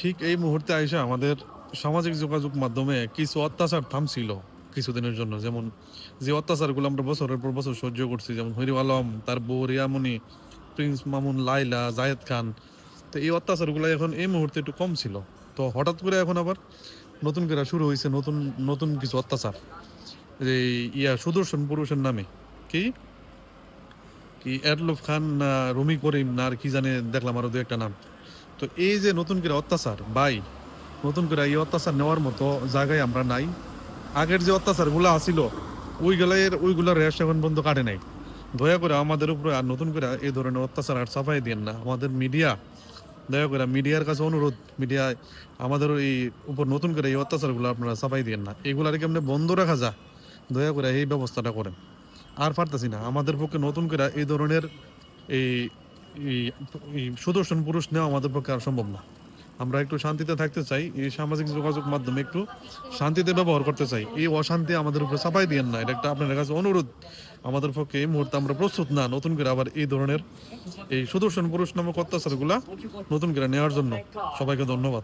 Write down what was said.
ঠিক এই মুহূর্তে আইসা আমাদের সামাজিক যোগাযোগ মাধ্যমে কিছু অত্যাচার থামছিল কিছুদিনের জন্য। যেমন যে অত্যাচারগুলো আমরা বছরের পর বছর সহ্য করছি, যেমন হরির আলম, তার বউ রিয়ামণি, প্রিন্স মামুন, লায়লা, জায়েদ খান। তো এই অত্যাচারগুলো এখন এই মুহূর্তে একটু কম ছিল। তো হঠাৎ করে এখন আবার নতুন করে শুরু হয়েছে নতুন নতুন কিছু অত্যাচার। যে সুদর্শন পুরুষের নামে কি কি এডলফ খান না রুমি করিম না আর কি জানে, দেখলাম আরো দু একটা নাম। তো এই যে নতুন করে অত্যাচার ভাই, নতুন করে এই অত্যাচার নেওয়ার মতো জায়গায় আমরা নাই। আগের যে অত্যাচার গুলা আসিল ওইগুলার রেশ এখন পর্যন্ত কাটে নাই। দয়া করে আমাদের উপরে আর নতুন করে এই ধরনের অত্যাচার আর চাপাই দিয়েন না। আমাদের মিডিয়া, দয়া করে মিডিয়ার কাছে অনুরোধ, মিডিয়া আমাদের এই উপর নতুন করে এই অত্যাচার গুলো আপনারা চাপাই দিয়েন না। এগুলার কেমনে বন্ধ রাখা যা, দয়া করে এই ব্যবস্থাটা করেন। আর পারতাছি না, আমাদের পক্ষে নতুন করে এই ধরনের এই এই- এই সুদর্শন পুরুষ নেওয়া আমাদের পক্ষে আর সম্ভব না। আমরা একটু শান্তিতে থাকতে চাই, এই সামাজিক যোগাযোগ মাধ্যমে একটু শান্তিতে ব্যবহার করতে চাই। এই অশান্তি আমাদের উপরে চাপাই দিয়েন না, এটা একটা আপনাদের কাছে অনুরোধ। আমাদের পক্ষে এই মুহূর্তে আমরা প্রস্তুত না নতুন করে আবার এই ধরনের এই সুদর্শন পুরুষ নামক অত্যাচারগুলা নতুন করে নেওয়ার জন্য। সবাইকে ধন্যবাদ।